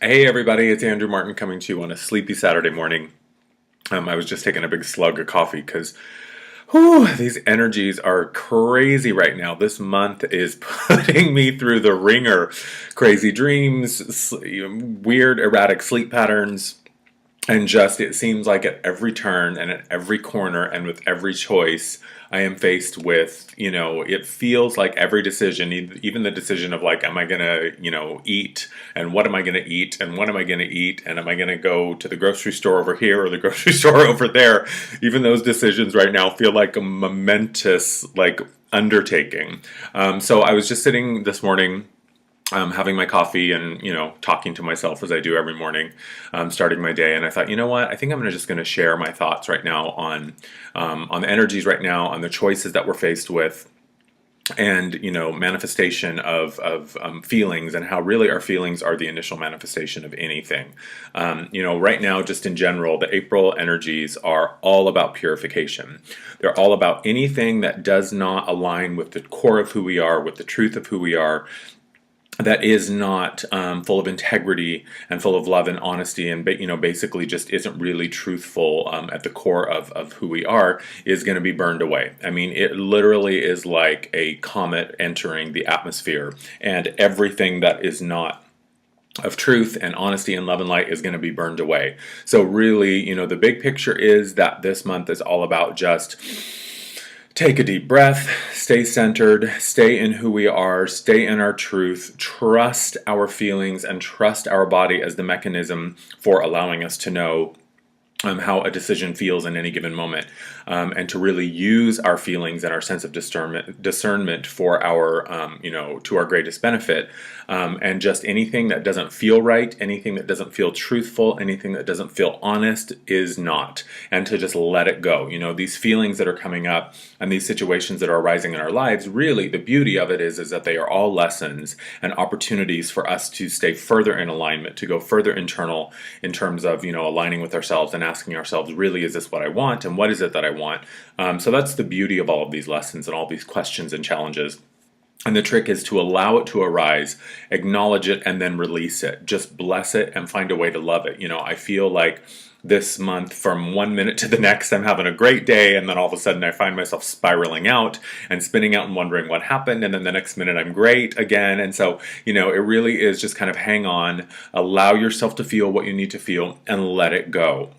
Hey everybody, it's Andrew Martin coming to you on a sleepy Saturday morning. I was just taking a big slug of coffee because these energies are crazy right now. This month is putting me through the ringer. Crazy dreams, weird erratic sleep patterns, and just it seems like at every turn and at every corner and with every choice I am faced with, it feels like every decision, even the decision of like, am I gonna, eat, and what am I gonna eat, and what am I gonna eat, and am I gonna go to the grocery store over here or the grocery store over there? Even those decisions right now feel like a momentous like undertaking. So I was just sitting this morning, having my coffee and talking to myself as I do every morning, starting my day. And I thought, you know what? I think I'm just going to share my thoughts right now on the energies right now, on the choices that we're faced with, and manifestation of feelings, and how really our feelings are the initial manifestation of anything. Right now, just in general, the April energies are all about purification. They're all about anything that does not align with the core of who we are, with the truth of who we are, that is not full of integrity and full of love and honesty, and basically just isn't really truthful at the core of who we are, is going to be burned away. I mean, it literally is like a comet entering the atmosphere, and everything that is not of truth and honesty and love and light is going to be burned away. So really, the big picture is that this month is all about just take a deep breath, stay centered, stay in who we are, stay in our truth, trust our feelings, and trust our body as the mechanism for allowing us to know how a decision feels in any given moment, and to really use our feelings and our sense of discernment for our, to our greatest benefit. And just anything that doesn't feel right, anything that doesn't feel truthful, anything that doesn't feel honest is not. And to just let it go. These feelings that are coming up and these situations that are arising in our lives, really the beauty of it is that they are all lessons and opportunities for us to stay further in alignment, to go further internal in terms of, aligning with ourselves and asking ourselves, really, is this what I want? And what is it that I want? So that's the beauty of all of these lessons and all these questions and challenges. And the trick is to allow it to arise, acknowledge it, and then release it. Just bless it and find a way to love it. I feel like this month, from one minute to the next, I'm having a great day, and then all of a sudden I find myself spiraling out and spinning out and wondering what happened, and then the next minute I'm great again. And so, it really is just kind of hang on, allow yourself to feel what you need to feel, and let it go.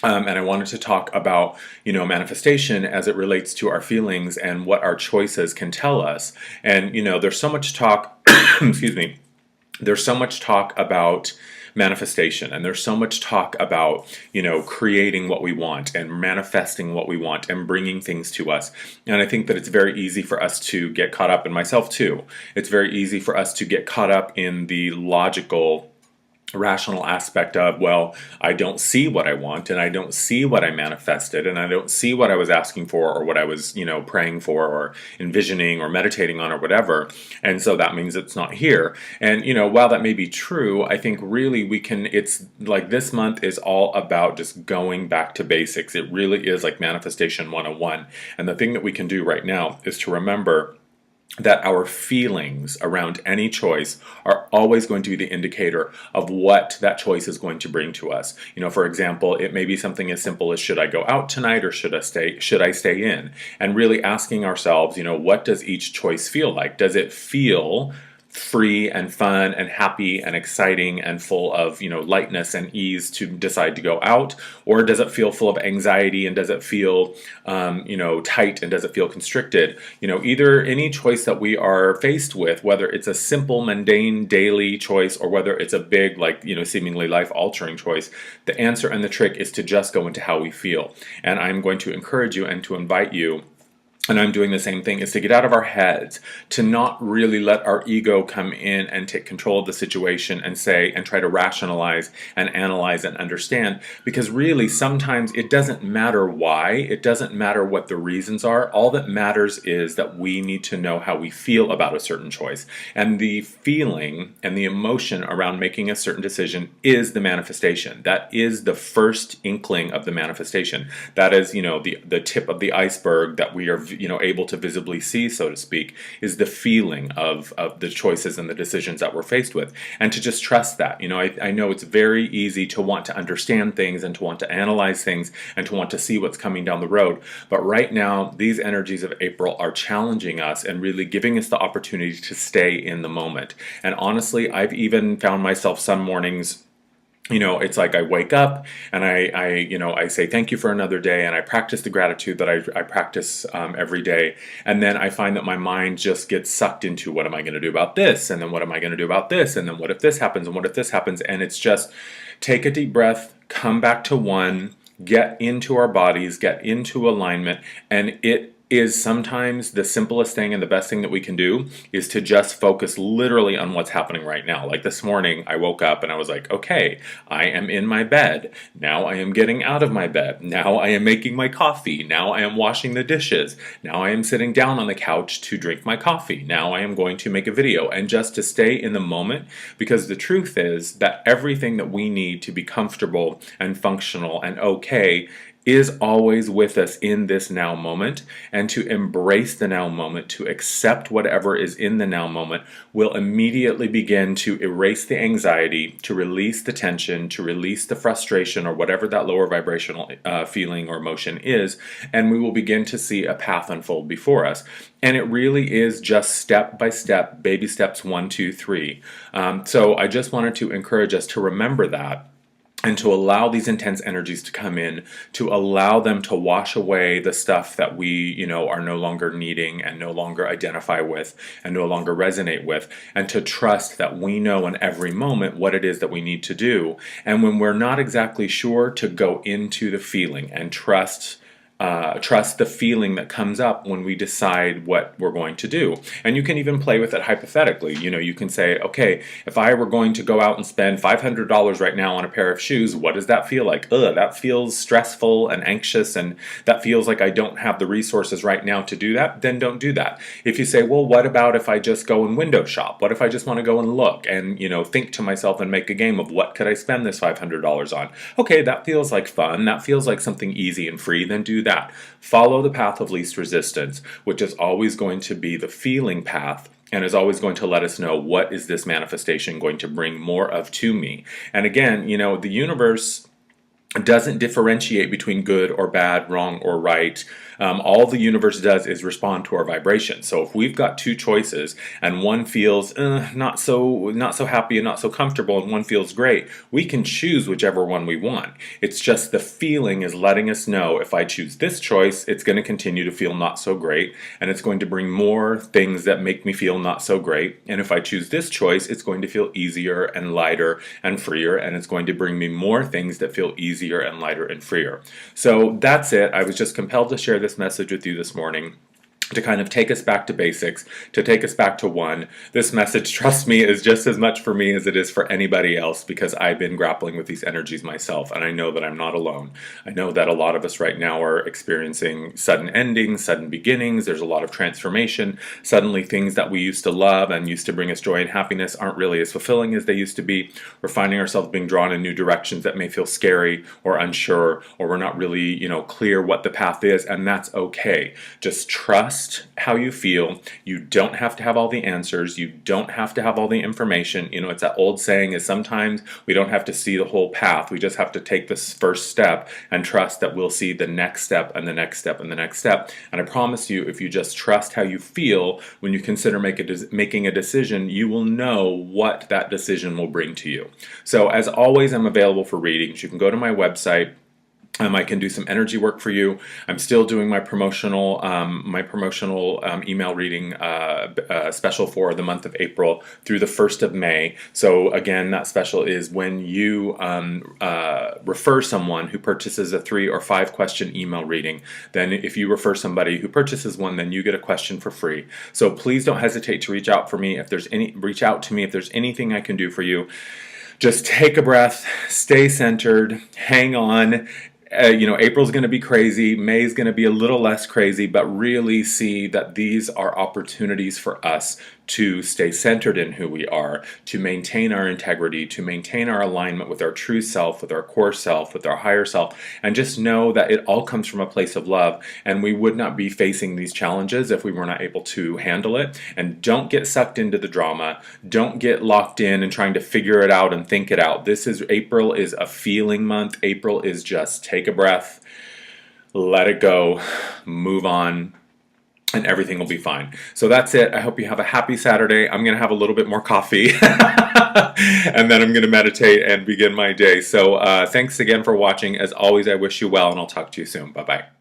And I wanted to talk about, manifestation as it relates to our feelings and what our choices can tell us. And, there's so much talk, excuse me, there's so much talk about manifestation, and there's so much talk about, creating what we want and manifesting what we want and bringing things to us. And I think that it's very easy for us to get caught up, and myself too, it's very easy for us to get caught up in the logical, rational aspect of, well, I don't see what I want, and I don't see what I manifested, and I don't see what I was asking for, or what I was, praying for, or envisioning, or meditating on, or whatever. And so that means it's not here. And, while that may be true, I think really it's like this month is all about just going back to basics. It really is like manifestation 101. And the thing that we can do right now is to remember that our feelings around any choice are always going to be the indicator of what that choice is going to bring to us. For example, it may be something as simple as, should I go out tonight, or should I stay in? And really asking ourselves, what does each choice feel like? Does it feel free and fun and happy and exciting and full of lightness and ease to decide to go out, or does it feel full of anxiety, and does it feel tight, and does it feel constricted? Either any choice that we are faced with, whether it's a simple mundane daily choice, or whether it's a big seemingly life altering choice, the answer and the trick is to just go into how we feel. And I'm going to encourage you and to invite you, and I'm doing the same thing, is to get out of our heads, to not really let our ego come in and take control of the situation and try to rationalize and analyze and understand. Because really, sometimes it doesn't matter why, it doesn't matter what the reasons are. All that matters is that we need to know how we feel about a certain choice. And the feeling and the emotion around making a certain decision is the manifestation. That is the first inkling of the manifestation. That is, the tip of the iceberg that we are able to visibly see, so to speak, is the feeling of the choices and the decisions that we're faced with. And to just trust that. I know it's very easy to want to understand things and to want to analyze things and to want to see what's coming down the road. But right now, these energies of April are challenging us and really giving us the opportunity to stay in the moment. And honestly, I've even found myself some mornings, it's like I wake up and I say thank you for another day, and I practice the gratitude that I practice every day. And then I find that my mind just gets sucked into, what am I going to do about this? And then what am I going to do about this? And then what if this happens? And what if this happens? And it's just take a deep breath, come back to one, get into our bodies, get into alignment. And it is sometimes the simplest thing and the best thing that we can do is to just focus literally on what's happening right now. Like this morning, I woke up and I was like, okay, I am in my bed. Now I am getting out of my bed. Now I am making my coffee. Now I am washing the dishes. Now I am sitting down on the couch to drink my coffee. Now I am going to make a video, and just to stay in the moment, because the truth is that everything that we need to be comfortable and functional and okay is always with us in this now moment. And to embrace the now moment, to accept whatever is in the now moment, will immediately begin to erase the anxiety, to release the tension, to release the frustration, or whatever that lower vibrational feeling or emotion is, and we will begin to see a path unfold before us. And it really is just step by step, baby steps 1, 2, 3. So I just wanted to encourage us to remember that, and to allow these intense energies to come in, to allow them to wash away the stuff that we, are no longer needing and no longer identify with and no longer resonate with, and to trust that we know in every moment what it is that we need to do. And when we're not exactly sure, to go into the feeling and trust the feeling that comes up when we decide what we're going to do. And you can even play with it hypothetically. You can say, okay, if I were going to go out and spend $500 right now on a pair of shoes, what does that feel like? That feels stressful and anxious, and that feels like I don't have the resources right now to do that. Then don't do that. If you say, well, what about if I just go and window shop? What if I just want to go and look and, think to myself and make a game of what could I spend this $500 on? Okay, that feels like fun. That feels like something easy and free. Then do that. Follow the path of least resistance, which is always going to be the feeling path, and is always going to let us know, what is this manifestation going to bring more of to me? And again, the universe doesn't differentiate between good or bad, wrong or right. All the universe does is respond to our vibration. So if we've got two choices and one feels not so happy and not so comfortable, and one feels great, we can choose whichever one we want. It's just the feeling is letting us know, if I choose this choice, it's going to continue to feel not so great, and it's going to bring more things that make me feel not so great. And if I choose this choice, it's going to feel easier and lighter and freer, and it's going to bring me more things that feel easier and lighter and freer. So that's it. I was just compelled to share this message with you this morning, to kind of take us back to basics, to take us back to one. This message, trust me, is just as much for me as it is for anybody else, because I've been grappling with these energies myself, and I know that I'm not alone. I know that a lot of us right now are experiencing sudden endings, sudden beginnings. There's a lot of transformation. Suddenly things that we used to love and used to bring us joy and happiness aren't really as fulfilling as they used to be. We're finding ourselves being drawn in new directions that may feel scary or unsure, or we're not really, clear what the path is, and that's okay. Just trust how you feel. You don't have to have all the answers. You don't have to have all the information. It's that old saying, is sometimes we don't have to see the whole path. We just have to take this first step and trust that we'll see the next step and the next step and the next step. And I promise you, if you just trust how you feel when you consider making a decision, you will know what that decision will bring to you. So as always, I'm available for readings. You can go to my website. I can do some energy work for you. I'm still doing my promotional email reading special for the month of April through the 1st of May. So again, that special is when you refer someone who purchases a 3 or 5 question email reading. Then if you refer somebody who purchases one, then you get a question for free. So please don't hesitate to reach out to me if there's anything I can do for you. Just take a breath, stay centered, hang on. April's going to be crazy, May's going to be a little less crazy, but really see that these are opportunities for us to stay centered in who we are, to maintain our integrity, to maintain our alignment with our true self, with our core self, with our higher self, and just know that it all comes from a place of love, and we would not be facing these challenges if we were not able to handle it. And don't get sucked into the drama. Don't get locked in and trying to figure it out and think it out. April is a feeling month. April is just take a breath, let it go, move on, and everything will be fine. So that's it. I hope you have a happy Saturday. I'm going to have a little bit more coffee and then I'm going to meditate and begin my day. So thanks again for watching. As always, I wish you well, and I'll talk to you soon. Bye-bye.